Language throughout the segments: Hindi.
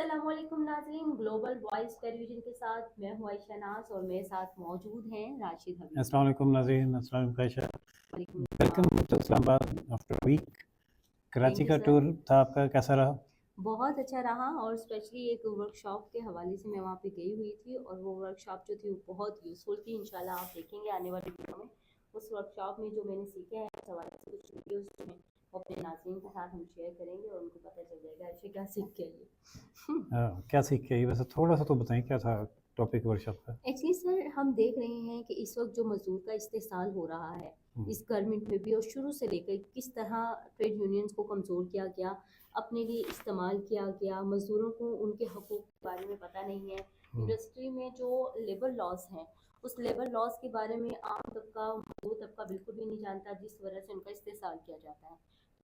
अस्सलामुअलैकुम नाज़रीन, ग्लोबल वॉइस टेलीविज़न के साथ मैं हूँ आयशा नाज और मेरे साथ मौजूद हैं राशिद हबीब। अस्सलाम वालेकुम नाज़रीन, अस्सलाम वालेकुम आयशा। वालेकुम वेलकम अस्सलाम। To Islamabad after week. Thank Karachi you का सर। टूर था आपका, कैसा रहा? बहुत अच्छा रहा और स्पेशली एक वर्कशॉप के हवाले से मैं वहाँ पे गई हुई थी और वो वर्कशॉप जो थी वो बहुत यूज़फुल थी। इंशाल्लाह आप देखेंगे आने वाले दिनों में उस वर्कशॉप में जो मैंने सीखा है उस हवाले से कुछ वीडियोज़ जो हैं वो अपने नाज़रीन के साथ हम शेयर करेंगे और उनको पता चल जाएगा ऐसे क्या सीख के आइए। क्या सीख के आई? वैसे थोड़ा सा तो बताएं, क्या था टॉपिक वर्कशॉप का? एक्चुअली सर हम देख रहे हैं कि इस वक्त जो मजदूर का इस्तेसाल हो रहा है इस गवर्नमेंट में भी और शुरू से लेकर किस तरह ट्रेड यूनियंस को कमज़ोर किया गया, अपने लिए इस्तेमाल किया गया, मजदूरों को उनके हकूक़ के बारे में पता नहीं है। इंडस्ट्री में जो लेबर लॉस हैं उस लेबर लॉस के बारे में आम तबका मजदूर तबका बिल्कुल भी नहीं जानता, जिस वजह से उनका इस्तेसाल किया जाता है।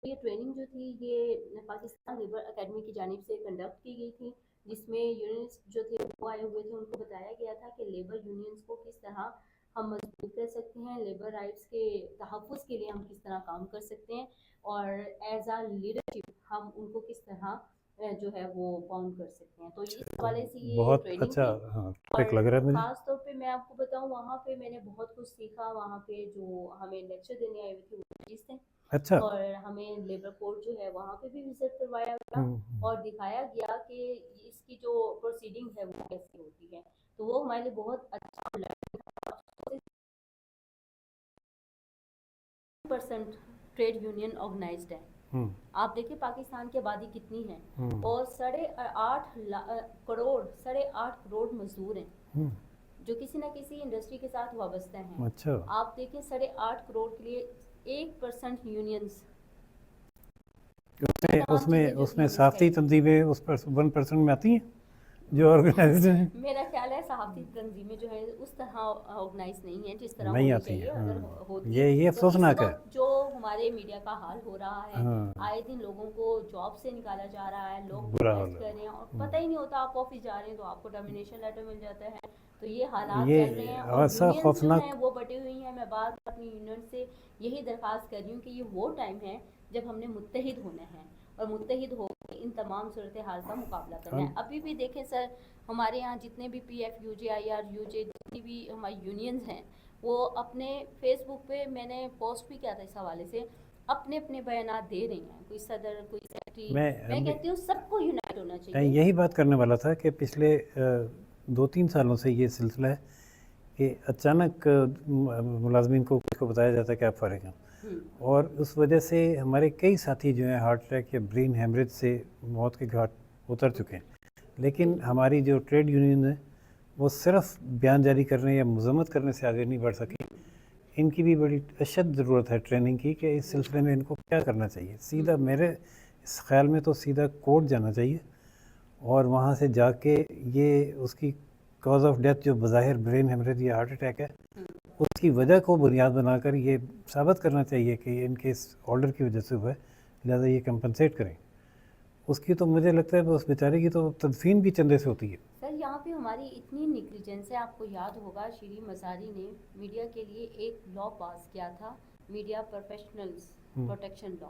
तो ये ट्रेनिंग जो थी ये पाकिस्तान लेबर अकेडमी की जानिब से कंडक्ट की गई थी, जिसमें यूनियंस जो थे वो आए हुए थे। उनको बताया गया था कि लेबर यूनियंस को किस तरह हम मजबूत कर सकते हैं, लेबर राइट्स के तहफ़्फ़ुज़ के लिए हम किस तरह काम कर सकते हैं और एज आ लीडरशिप हम उनको किस तरह जो है वो बाउंड कर सकते हैं। तो इस हवाले से ये बहुत ट्रेनिंग अच्छा, थी हाँ, और टॉपिक लग रहा है मुझे। ख़ास तौर पे मैं आपको बताऊं वहाँ पे मैंने बहुत कुछ सीखा। वहाँ पे जो हमें लेक्चर देने आए हुए थे वो चीज़ थे अच्छा। और हमें लेबर कोर्ट जो है वहाँ पे भी विजिट करवाया गया और दिखाया गया कि इसकी जो प्रोसीडिंग है वो कैसे होती है। तो वो हमारे लिए बहुत अच्छा लगा। 1% ट्रेड यूनियन ऑर्गेनाइज्ड है। आप देखिए पाकिस्तान की आबादी कितनी है और 8.5 करोड़ मजदूर हैं जो किसी न किसी इंडस्ट्री के साथ वाबस्ता हैं। अच्छा, आप देखें 8.5 करोड़ के लिए 1% यूनियंस उसमें तमाम उसमें चीज़ें जो थी उसमें मिस साफ़ी है। तंजीमें उस पर 1% में आती हैं जो ऑर्गेनाइज हैं? मेरा ख्याल है सहाफ़ती तंजीमें जो है उस तरह ऑर्गेनाइज नहीं है जिस तरह नहीं होनी आती चाहिए। हैं, अगर हाँ। होती ये तो इस अफसोसनाक है। वक्त जो हमारे मीडिया का हाल हो रहा है, हाँ, आए दिन लोगों को जॉब से निकाला जा रहा है, लोग बुरा हाल प्रोटेस्ट है। कर रहे हैं और पता ही नहीं होता आप ऑफिस जा रहे हैं तो आपको टर्मिनेशन लेटर मिल जाता है। तो ये हालात ये चल रहे हैं और ऐसा यूनियंस जो हैं खौफनाक। वो बटी हुई हैं। मैं बार बार अपनी यूनियन से यही दरख्वास्त कर रही हूँ कि ये वो टाइम है जब हमने मुत्तहिद होना है और मुत्तहिद होकर इन तमाम सूरत हाल का मुकाबला करना है। अभी भी देखें सर, हमारे यहाँ जितने भी PF UJ IR UJ जितनी भी हमारी यूनियंस हैं वो अपने फेसबुक पे मैंने पोस्ट भी किया था इस हवाले से, अपने अपने बयानात दे रही हैं। कोई सदर, कोई सेक्रेटरी, मैं कहती हूँ सबको यूनाइट होना मैं चाहिए। यही बात करने वाला था कि पिछले 2-3 सालों से ये सिलसिला है कि अचानक मुलाजमीन को बताया जाता है कि आप फ़ारिग हैं, और उस वजह से हमारे कई साथी जो हैं हार्ट अटैक या ब्रेन हेमरेज से मौत के घाट उतर चुके हैं। लेकिन हमारी जो ट्रेड यूनियन है वो सिर्फ बयान जारी करने या मजम्मत करने से आगे नहीं बढ़ सकी। इनकी भी बड़ी अशद ज़रूरत है ट्रेनिंग की कि इस सिलसिले में इनको क्या करना चाहिए। सीधा मेरे इस ख्याल में तो सीधा कोर्ट जाना चाहिए और वहाँ से जाके ये उसकी कॉज ऑफ डेथ जो बज़ाहिर ब्रेन हेमरेज या हार्ट अटैक है उसकी वजह को बुनियाद बनाकर ये साबित करना चाहिए कि इनके इस ऑर्डर की वजह से हुआ है, लिहाजा ये कंपनसेट करें। उसकी तो मुझे लगता है उस बेचारे की तो तदफीन भी चंदे से होती है। सर यहाँ पे हमारी इतनी निग्लिजेंस है। आपको याद होगा श्री मज़ारी ने मीडिया के लिए एक लॉ पास किया था, मीडिया प्रोफेशनल्स प्रोटेक्शन लॉ।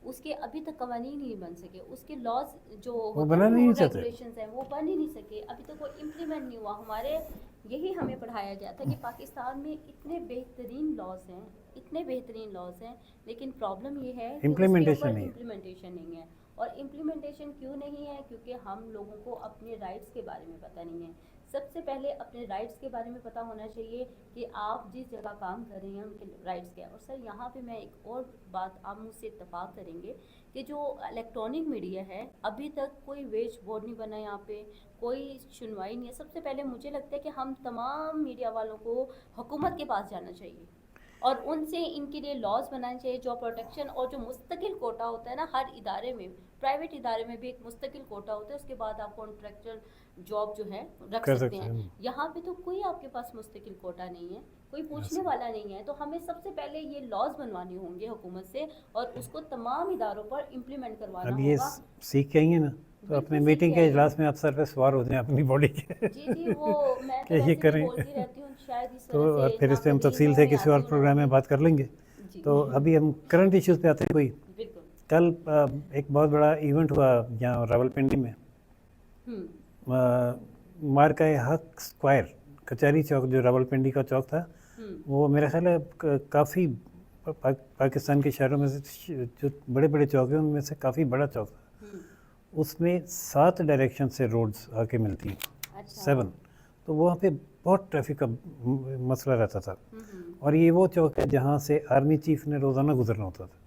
उसके अभी तक कवानीन नहीं बन सके, उसके लॉज जो वो होते हैं बना ना नहीं वो चाहते। रेगुलेशंस हैं वो बन ही नहीं सके, अभी तक वो इम्प्लीमेंट नहीं हुआ। हमारे यही हमें पढ़ाया गया था कि पाकिस्तान में इतने बेहतरीन लॉज हैं, इतने बेहतरीन लॉज हैं, लेकिन प्रॉब्लम ये है कि उसके इम्प्लीमेंटेशन ऊपर नहीं है। इम्प्लीमेंटेशन नहीं है। और इम्प्लीमेंटेशन क्यों नहीं है? क्योंकि हम लोगों को अपने राइट्स के बारे में पता नहीं है। सबसे पहले अपने राइट्स के बारे में पता होना चाहिए कि आप जिस जगह काम कर रहे हैं उनके राइट्स क्या है। और सर यहाँ पे मैं एक और बात, आप मुझसे इत्तेफाक करेंगे कि जो इलेक्ट्रॉनिक मीडिया है अभी तक कोई वेज बोर्ड नहीं बना, यहाँ पे कोई सुनवाई नहीं है। सबसे पहले मुझे लगता है कि हम तमाम मीडिया वालों को हुकूमत के पास जाना चाहिए और उनसे इनके लिए लॉज बनाने चाहिए, जॉब प्रोटेक्शन और जो मुस्तकिल कोटा होता है ना हर इदारे में, प्राइवेट इदारे में भी एक मुस्तकिल कोटा होता है, उसके बाद आप कॉन्ट्रैक्चुअल जॉब जो है रख कर सकते सकते हैं। हैं। यहाँ पे तो कोई आपके पास मुस्तकिल कोटा नहीं है, कोई पूछने वाला नहीं है। तो हमें सबसे पहले ये लॉज बनवाने होंगे हुकूमत से और उसको तमाम इदारों पर इम्प्लीमेंट करवाना अब ये होगा। सीख के आई है ना, तो अपने बिल्कुल सीख मीटिंग के के आई हैं। इजलास में आप सर पे सवार होते हैं अपनी बॉडी के जी जी, वो मैं तो कि ये वैसे भी करें। बोलती रहती हूँ, शायद इस तो वजह से और फिर इस पर हम नाकदीन तफसील हो से या किसी और आदीन प्रोग्राम में होंगे। बात कर लेंगे। जी तो अभी हम करंट इश्यूज़ पे आते हैं। कोई बिल्कुल। कल एक बहुत बड़ा इवेंट हुआ यहाँ रावलपिंडी में, मार्का हक स्क्वायर कचहरी चौक जो रावलपिंडी का चौक था, वो मेरा ख्याल है काफ़ी पाकिस्तान के शहरों में से जो बड़े बड़े चौक हैं उनमें से काफ़ी बड़ा चौक था। उसमें 7 डायरेक्शन से रोड्स आके मिलती हैं, 7। तो वहाँ पे बहुत ट्रैफिक का मसला रहता था। और ये वो चौक है जहाँ से आर्मी चीफ ने रोज़ाना गुजरना होता था,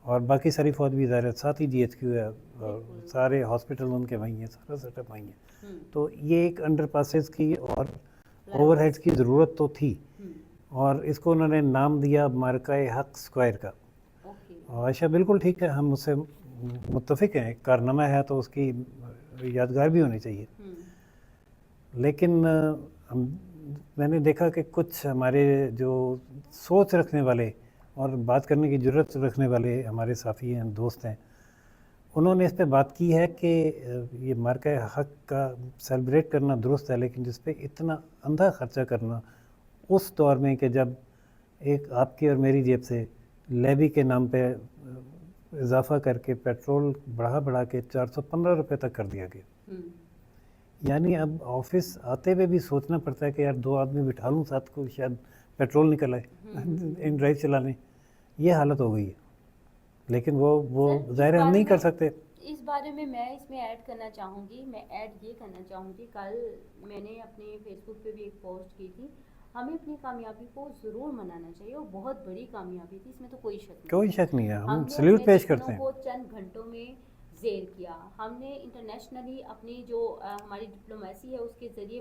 और बाकी सारी फौज भी इदारे, साथ ही GHQ है, और सारे हॉस्पिटल उनके वहीं हैं, सारा सेटअप वहीं है। तो ये एक अंडरपासेस की और ओवरहेड्स की ज़रूरत तो थी, और इसको उन्होंने नाम दिया मार्का हक स्क्वायर का। और अच्छा, बिल्कुल ठीक है, हम उससे मुत्तफिक हैं, कारनामा है तो उसकी यादगार भी होनी चाहिए। लेकिन मैंने देखा कि कुछ हमारे जो सोच रखने वाले और बात करने की ज़रूरत रखने वाले हमारे साथी हैं, दोस्त हैं, उन्होंने इस पे बात की है कि ये मार्का हक का सेलिब्रेट करना दुरुस्त है, लेकिन जिस पे इतना अंधा खर्चा करना उस दौर में कि जब एक आपकी और मेरी जेब से लेवी के नाम पे इजाफा करके पेट्रोल बढ़ा के 415 रुपये तक कर दिया गया। यानी अब ऑफिस आते हुए भी सोचना पड़ता है कि यार 2 आदमी बिठा लूँ साथ को, शायद पेट्रोल निकल आए इन ड्राइव चलाने। ये हालत हो गई है, लेकिन वो ज़ाहिर हम नहीं कर सकते। इस बारे में मैं इसमें ऐड करना चाहूँगी, ये करना चाहूँगी, कल मैंने अपने फेसबुक पे भी एक पोस्ट की थी, हमें अपनी कामयाबी को ज़रूर मनाना चाहिए, और बहुत बड़ी कामयाबी थी, इसमें तो कोई शक नहीं है। हम सैल्यूट पेश करते हैं। को चंद घंटों में ज़ेर किया हमने इंटरनेशनली, अपनी जो हमारी डिप्लोमेसी है उसके ज़रिए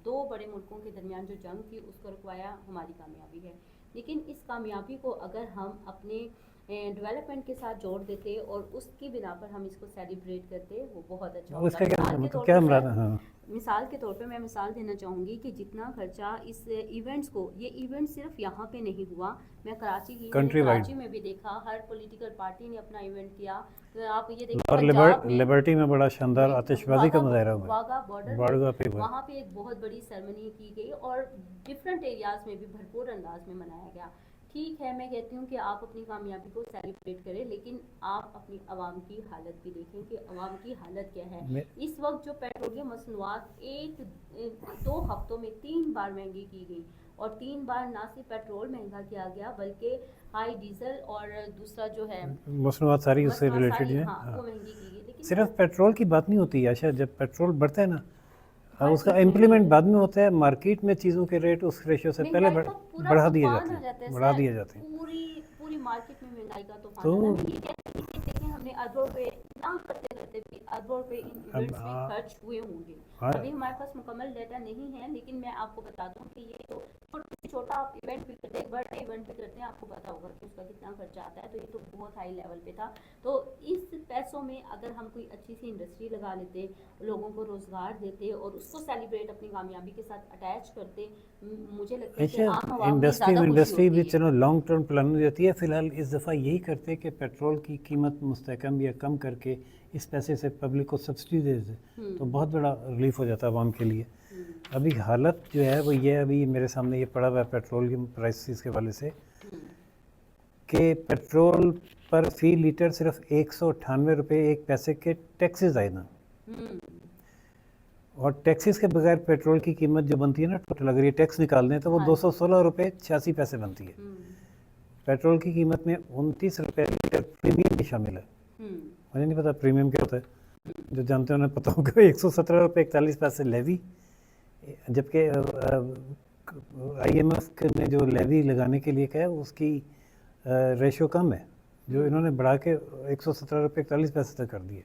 2 बड़े मुल्कों के दरमियान जो जंग थी उसको रुकवाया, हमारी कामयाबी है। लेकिन इस कामयाबी को अगर हम अपने डेवलपमेंट के साथ जोड़ देते और उसकी बिना पर हम इसको सेलिब्रेट करते, वो बहुत अच्छा होता। मिसाल के तौर पे मैं मिसाल देना चाहूँगी कि जितना खर्चा इस इवेंट्स को, ये इवेंट सिर्फ यहाँ पे नहीं हुआ, मैं कराची की कराची में भी देखा, हर पॉलिटिकल पार्टी ने अपना इवेंट किया। तो आप ये देखिए, और लिबर्टी में बड़ा शानदार आतिशबाजी का मुजाहरा हुआ, वाघा बॉर्डर पे वहाँ पे एक बहुत बड़ी सेरेमनी की गई, और डिफरेंट एरियाज में भी भरपूर अंदाज में मनाया गया। ठीक है, मैं कहती हूँ कि आप अपनी कामयाबी को सेलिब्रेट करें, लेकिन आप अपनी आवाम की हालत भी देखें कि आवाम की हालत क्या है। इस वक्त जो पेट्रोलियम मसनूआत 1-2 हफ्तों में 3 बार महंगी की गई, और 3 बार ना सिर्फ पेट्रोल महंगा किया गया बल्कि हाई डीजल और दूसरा जो है मसनूआत सारी उससे रिलेटेड है, वो महंगी की गई। लेकिन सिर्फ पेट्रोल की बात नहीं होती आशा, जब पेट्रोल बढ़ता है ना, उसका इम्प्लीमेंट बाद में होता है, मार्केट में चीज़ों के रेट उस रेशियो से पहले बढ़ा दिए जाते हैं। पूरी मार्केट में महंगाई का तूफान देखें, हमने अरबों पे काम करते भी अरबों पे इन इवेंट्स में खर्च हुए होंगे। अभी हमारे पास मुकम्मल डेटा नहीं है, लेकिन मैं आपको बता दूं कि ये तो छोटा आप इवेंट भी करते हैं, बड़ा इवेंट भी करते हैं, आपको पता होगा कि उसका कितना खर्चा आता है। तो ये तो बहुत हाई लेवल पे था। तो इस पैसों में अगर हम कोई अच्छी सी इंडस्ट्री लगा लेते, लोगों को रोजगार देते और उसको सेलिब्रेट अपनी कामयाबी के साथ अटैच करते, मुझे लगता है कि इंडस्ट्री भी चलो लॉन्ग टर्म प्लान हो जाती है। फिलहाल इस दफ़ा यही करते कि पेट्रोल की कीमत मुस्तकम या कम करके इस पैसे से पब्लिक को सब्सिडी दे देते, तो बहुत बड़ा रिलीफ हो जाता है आवाम के लिए। अभी हालत जो है वो ये, अभी मेरे सामने ये पड़ा हुआ है पेट्रोलियम प्राइसेस के वाले से, कि पेट्रोल पर फी लीटर सिर्फ 198 रुपये 1 पैसे के टैक्सेस आए ना, और टैक्सेस के बगैर पेट्रोल की कीमत जो बनती है ना टोटल, अगर ये टैक्स निकाल दें तो वो 216 रुपये 86 पैसे बनती है। पेट्रोल की कीमत में 29 रुपये लीटर प्रीमियम भी शामिल है। मुझे नहीं पता प्रीमियम क्या होता है, जो जानते हैं उन्हें पता होगा। 117 रुपये 41 पैसे लेवी, जबकि IMF ने जो लेवी लगाने के लिए कहा है उसकी रेशो कम है, जो इन्होंने बढ़ा के 117 रुपये 41 पैसे तक कर दिए।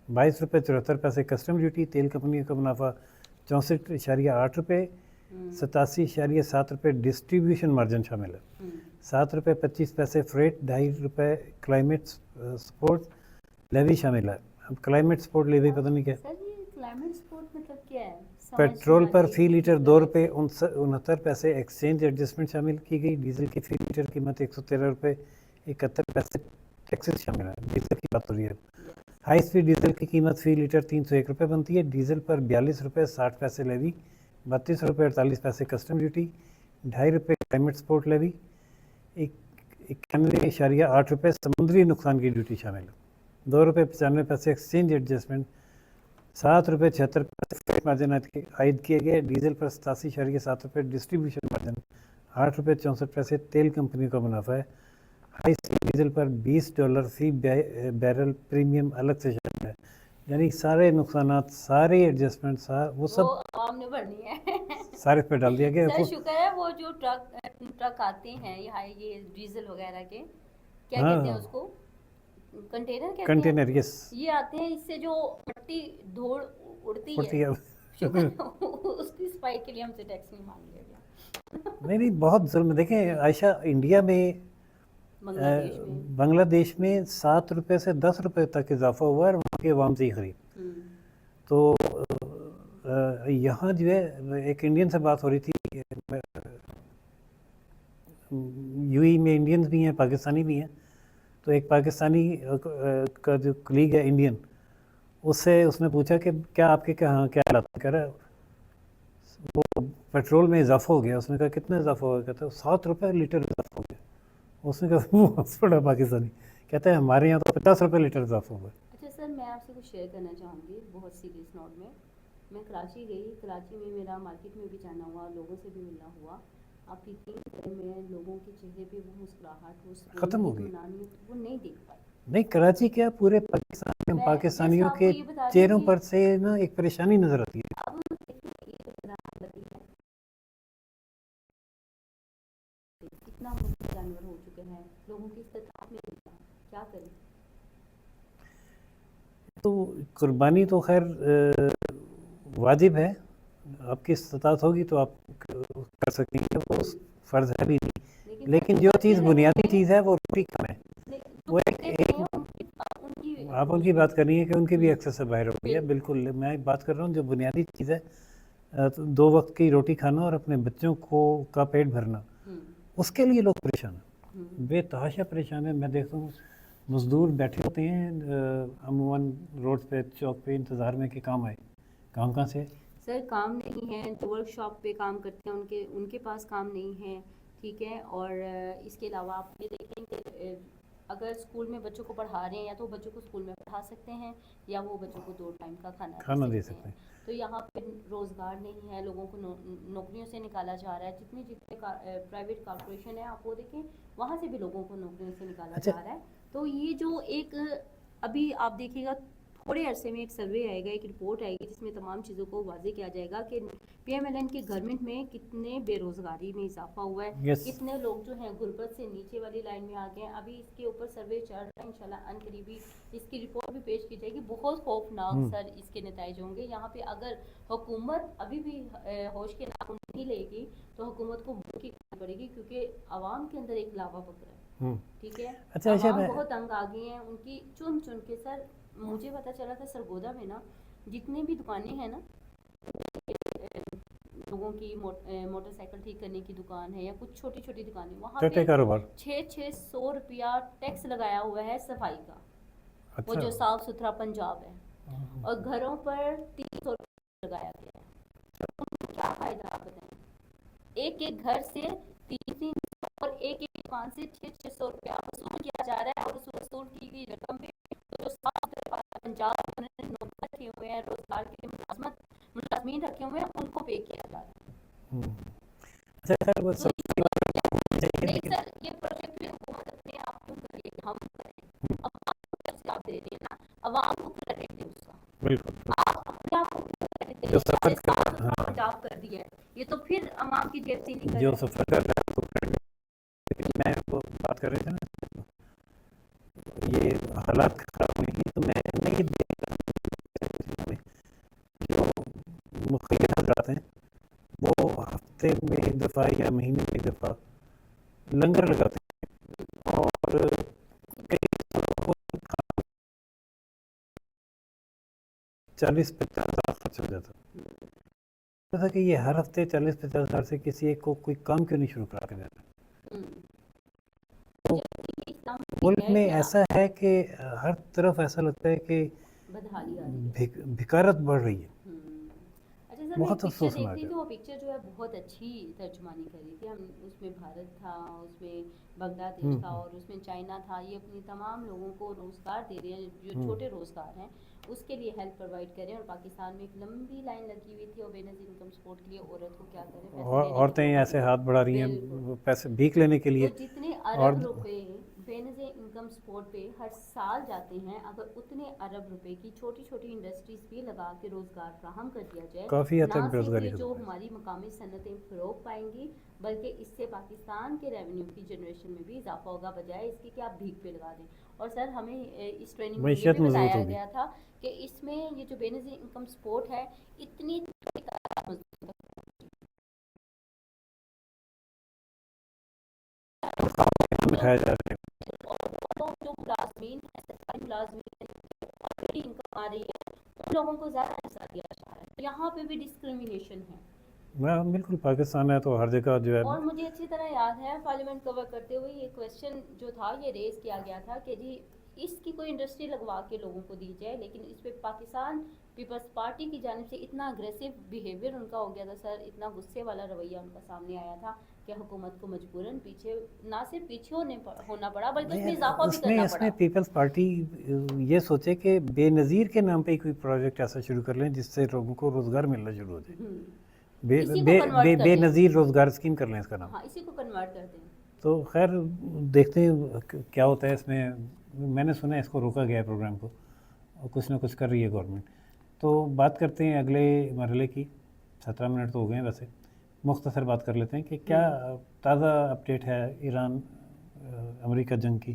22 रुपये 74 पैसे कस्टम ड्यूटी, तेल कंपनियों का मुनाफा 64.8 रुपये, 87.7 रुपये डिस्ट्रीब्यूशन मार्जिन शामिल है, 7 रुपये 25 पैसे फ्रेट, 2.5 रुपये क्लाइमेट सपोर्ट लेवी शामिल है। अब क्लाइमेट सपोर्ट लेवी पता नहीं क्या है। क्लाइमेट सपोर्ट मतलब क्या है? पेट्रोल पर फी लीटर 2 रुपये 69 पैसे एक्सचेंज एडजस्टमेंट शामिल की गई। डीजल की फी लीटर कीमत 113 रुपये 71 पैसे टैक्सेस शामिल है। डीजल की बात हो रही है। हाई स्पीड डीजल की कीमत फी लीटर 301 रुपये बनती है। डीजल पर 42 रुपये 60 पैसे लेवी, 32 रुपये 48 पैसे कस्टम ड्यूटी, 2.5 रुपये क्लाइमेट सपोर्ट लेवी, 91.8 रुपये समुद्री नुकसान की ड्यूटी शामिल है, 2 रुपये 95 पैसे एक्सचेंज एडजस्टमेंट, ₹7.76 फीड मार्जिन आयद किए गए। डीजल पर 87.7 डिस्ट्रीब्यूशन मार्जिन, ₹8.64 तेल कंपनी का मुनाफा है। हाई सी डीजल पर $20 फी बैरल प्रीमियम अलग से शामिल है। यानी सारे नुकसानात, सारे एडजस्टमेंट, वो सब आवाम ने भरनी है। सारे पे डाल दिया गया। सर शुक्र है वो जो ट्रक आते हैं ये डीजल वगैरह के, क्या हाँ, कहते हैं उसको, कंटेनर कहते हैं, कंटेनर, यस, ये आते हैं, इससे जो मट्टी धूल उड़ती उड़ती है, है। शुक्र उसकी सफाई के लिए हमसे टैक्स नहीं मांग लिया गया। नहीं, बहुत जुल्म। देखें आयशा, इंडिया में बांग्लादेश में ₹7 से ₹10 तक इजाफा हुआ है वहाँ के अवाम से ही खरीद। तो यहाँ जो है, एक इंडियन से बात हो रही थी, यूएई में इंडियंस भी हैं, पाकिस्तानी भी हैं। तो एक पाकिस्तानी का जो कलीग है इंडियन, उससे उसने पूछा कि क्या आपके यहाँ क्या हालात है? कह रहा वो पेट्रोल में इजाफा हो गया। उसने कहा कितना इजाफा हो गया? कहता है ₹7 लीटर इजाफा हो गया। उसने कहा वो हंस पड़ा पाकिस्तानी, कहता है हमारे यहाँ तो ₹50 लीटर इजाफा हुआ है। अच्छा सर, मैं आपसे कुछ शेयर करना चाहूँगी बहुत सीरियस नोट में। मैं कराची गई, कराची में मेरा मार्केट में भी जाना हुआ, लोगों से भी मिलना हुआ। आप यकीन करें, मैं लोगों के चेहरे पे वो मुस्कुराहट, वो ख़त्म हो गई। वो नहीं देख पाई। नहीं, कराची क्या, पूरे पाकिस्तान में पाकिस्तानियों के चेहरों पर से ना एक परेशानी नजर आती है। अब देखिए, ये तो लगी है, इतना मुश्किल जानवर हो चुके हैं, लोगों की इस्तेताब में क्या करें। तो कुर्बानी तो खैर वाजिब है, आपकी इस्तात होगी तो आप कर सकती हैं, वो फ़र्ज़ है भी नहीं। लेकिन जो चीज़ बुनियादी चीज़ है वो रोटी कम है। वो एक आप उनकी बात कर रही हैं कि उनकी भी एक्सेस से बाहर हो गई है। बिल्कुल, मैं बात कर रहा हूँ जो बुनियादी चीज़ है, तो 2 वक्त की रोटी खाना और अपने बच्चों का पेट भरना, उसके लिए लोग परेशान हैं, बेतहाशा परेशान है। मैं देखता हूँ मज़दूर बैठे होते हैं अमूमन रोड पे, चौक पे, इंतज़ार में कि काम आए। काम कहाँ से? सर काम नहीं है, जो वर्कशॉप पे काम करते हैं उनके पास काम नहीं है, ठीक है। और इसके अलावा आप ये देखें कि अगर स्कूल में बच्चों को पढ़ा रहे हैं, या तो बच्चों को स्कूल में पढ़ा सकते हैं, या वो बच्चों को 2 टाइम का खाना दे सकते हैं। तो यहाँ पे रोज़गार नहीं है, लोगों को नौकरियों से निकाला जा रहा है। जितने प्राइवेट कॉर्पोरेशन है, आप वो देखें, वहाँ से भी लोगों को नौकरियों से निकाला जा रहा है। तो ये जो एक अभी आप देखिएगा, थोड़े अरसे में एक सर्वे आएगा, एक रिपोर्ट आएगी, जिसमें तमाम चीज़ों को वाजे किया जाएगा कि पीएमएलएन के गवर्नमेंट में कितने बेरोजगारी में इजाफा हुआ है, कितने लोग जो हैं गुर्बत से नीचे वाली लाइन में आ गए हैं। अभी इसके ऊपर सर्वे चल रहा है, इंशाल्लाह अनकरीबी इसकी रिपोर्ट भी पेश की जाएगी। बहुत खौफनाक सर इसके नतीजे होंगे। यहाँ पे अगर हुकूमत अभी भी होश के नाखून नहीं लेगी, तो हुकूमत को मुंह की खानी पड़ेगी, क्योंकि आवाम के अंदर एक लावा पकड़ा है, ठीक है। अच्छा, आवाम बहुत तंग आ गई हैं, उनकी चुन चुन के। सर मुझे पता चला था सरगोदा में ना, जितनी भी दुकानें हैं ना, लोगों की मोटरसाइकिल ठीक करने की दुकान है, या कुछ छोटी छोटी दुकानें, वहाँ पे 600 रुपया टैक्स लगाया हुआ है सफाई का। अच्छा। वो जो साफ सुथरा पंजाब है, और घरों पर 300 रुपया लगाया गया है। तो क्या फायदा आप बताएं? एक एक घर से 300 और एक एक दुकान से 600 रुपया वसूल किया जा रहा है, और उस वसूल की गई रकम पे जो पंजाब में नौकर रखे हुए हैं, रोजगार के लिए मुलाजमीन रखे हुए हैं, उनको पे किया जा रहा है। नहीं सर, ये प्रोजेक्ट भी हुकूमत अपने आप क्यों करे, हम करें। आप दे रही है ना, अवाम को क्रेडिट दे उसका। बिल्कुल, आप अपने आप को क्रेडिट दे, पंजाब कर दिया है, ये तो फिर अवाम की जेब से निकल जो सफर कर रहा है। मैं बात कर रहे थे ना, ये हालात खराब नहीं, तो मैं नहीं देख रहा जो मुख्तलिफ हज़रात हैं, वो हफ्ते में एक दफ़ा या महीने में एक दफ़ा लंगर लगाते हैं, और कई 40-50 हज़ार खर्च हो जाता था कि ये हर हफ्ते 40-50 हज़ार से किसी एक को कोई काम क्यों नहीं शुरू करा के देता। तो मुल्क में ऐसा है कि हर तरफ ऐसा लगता है कि भिकारत बढ़ रही है। बहुत अफसोसनाक है। वो पिक्चर जो है बहुत अच्छी तर्जुमानी करी थी हम, उसमें भारत था, उसमें बांग्लादेश था, और उसमें चाइना था। ये अपनी तमाम लोगों को रोजगार दे रहे हैं, जो छोटे रोजगार हैं उसके लिए हेल्प प्रोवाइड करें। और पाकिस्तान में एक लंबी लाइन लगी हुई थी और बेनज़ीर इनकम सपोर्ट के लिए औरत को क्या करें, पैसे और देने के औरतें लिए ऐसे हाथ बढ़ा रही हैं बिल्कुल। वो पैसे भीख लेने के तो लिए। जितने और अरब रुपए बेनज़ीर इनकम सपोर्ट पे हर साल जाते हैं, अगर उतने अरब रुपए की छोटी छोटी इंडस्ट्रीज भी लगा के रोज़गार फ्राहम कर दिया जाए, काफ़ी हद ना तक सिर्फ बेरोजगारी ये खत्म जो है। हमारी मकामी सनतें फ़रोग पाएंगी, बल्कि इससे पाकिस्तान के रेवेन्यू की जनरेशन में भी इजाफा होगा, बजाय इसके कि आप भीख पे लगा दें। और सर हमें इस ट्रेनिंग में ये मैशियत भी मजबूत बताया होगी। गया था कि इसमें ये जो बेनज़ीर इनकम सपोर्ट है इतनी दिखाया जा रहा है। तो जो मुलाजमीन है, सरकारी मुलाजमीन ऑलरेडी इनकम आ रही है, उन लोगों को ज़्यादा हिस्सा दिया जा रहा है। तो यहाँ पे भी डिस्क्रिमिनेशन है। मैं बिल्कुल, पाकिस्तान है तो हर जगह जो है। और मुझे अच्छी तरह याद है पार्लियामेंट कवर करते हुए ये क्वेश्चन जो था ये रेज किया गया था कि जी इसकी कोई इंडस्ट्री लगवा के लोगों को दी जाए, लेकिन इस पे पाकिस्तान पीपल्स पार्टी की जानिब से इतना अग्रेसिव बिहेवियर उनका हो गया था सर, इतना गुस्से वाला रवैया उनका सामने आया था कि हुकूमत को मजबूरन पीछे ना सिर्फ पीछे होना पड़ा, बल्कि उसमें इजाफा भी उसमें करना इसमें पड़ा। पीपल्स पार्टी ये सोचे कि बेनज़ीर के नाम पे कोई प्रोजेक्ट ऐसा शुरू कर लें जिससे लोगों को रोज़गार मिलना शुरू हो जाए। बे, इसी को बे, कन्वर्ट बे, कर दें। बेनज़ीर रोज़गार स्कीम कर लें इसका नाम। हाँ, इसी को कन्वर्ट कर दें। तो खैर देखते हैं क्या होता है इसमें। मैंने सुना है इसको रोका गया है प्रोग्राम को, और कुछ ना कुछ कर रही है गवर्नमेंट। तो बात करते हैं अगले मरहले की। 17 मिनट तो हो गए हैं वैसे, मुख्तसर बात कर लेते हैं कि क्या ताज़ा अपडेट है ईरान अमेरिका जंग की।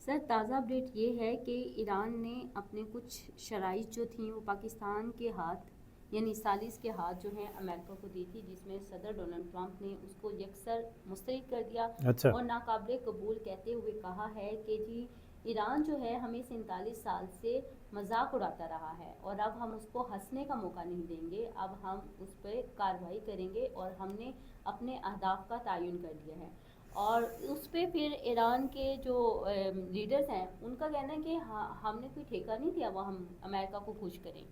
सर ताज़ा अपडेट ये है कि ईरान ने अपने कुछ शराइत जो थी वो पाकिस्तान के हाथ यानी सालिस के हाथ जो हैं अमेरिका को दी थी, जिसमें सदर डोनाल्ड ट्रंप ने उसको यकसर मुस्तरद कर दिया। अच्छा। और नाकाबिले कबूल कहते हुए कहा है कि जी ईरान जो है हमें 47 साल से मजाक उड़ाता रहा है और अब हम उसको हंसने का मौका नहीं देंगे, अब हम उस पर कार्रवाई करेंगे और हमने अपने अहदाफ का तयन कर लिया है। और उस पर फिर ईरान के जो लीडर्स हैं उनका कहना है कि हाँ हमने कोई ठेका नहीं दिया वो हम अमेरिका को खुश करें,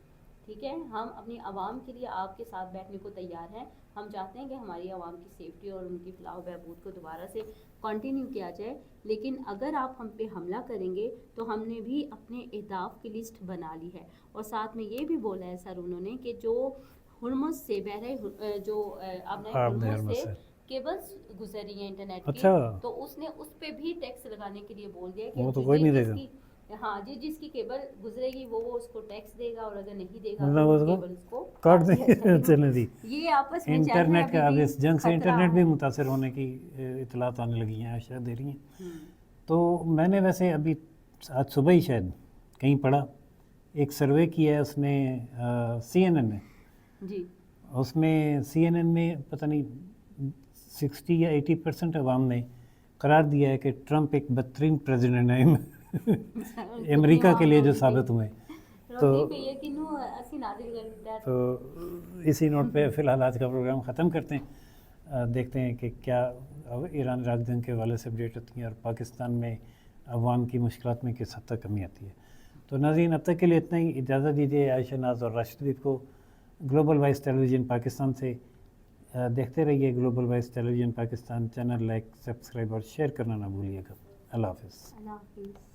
ठीक है, हम अपनी आवाम के लिए आपके साथ बैठने को तैयार हैं, हम चाहते हैं कि हमारी आवाम की सेफ्टी और उनकी फलाह बहबूद को दोबारा से कंटिन्यू किया जाए, लेकिन अगर आप हम पे हमला करेंगे तो हमने भी अपने अहदाफ की लिस्ट बना ली है। और साथ में ये भी बोला है सर उन्होंने कि जो हुर्मुज़ से बहरे जो आपने हुर्मुज़ से केबल्स गुजर रही हैं इंटरनेट अच्छा। की, तो उसने उस पे भी टैक्स लगाने के लिए बोल दिया कि वो तो कोई नहीं देगा। हाँ जी, जिसकी केबल गुजरेगी वो उसको टैक्स देगा और अगर नहीं देगा मतलब तो उसको केबल को काट देंगे। चलने दी। ये आपस में इंटरनेट का अब इस जंग से इंटरनेट भी है। मुतासर होने की इतलात आने लगी हैं, आशा दे रही हैं। तो मैंने वैसे अभी आज सुबह ही शायद कहीं पढ़ा, एक सर्वे किया है उसने CNN ने जी। उसमें CNN में पता नहीं 60 या 80% अवाम ने करार दिया है कि ट्रंप एक बदतरीन प्रेसिडेंट है अमेरिका के लिए जो साबित हुए। तो इसी नोट पे फ़िलहाल आज का प्रोग्राम ख़त्म करते हैं। देखते हैं कि क्या ईरान इराक जंग के हवाले से अपडेट होती हैं और पाकिस्तान में अवाम की मुश्किलात में किस हद तक कमी आती है। तो नाज़रीन अब तक के लिए इतना ही, इजाज़त दीजिए आयशा नाज और राशिद को ग्लोबल वॉइस टेलीविज़न पाकिस्तान से। देखते रहिए global voice television Pakistan. Channel like, subscribe और शेयर करना ना भूलिएगा। अल्लाह हाफ़िज़।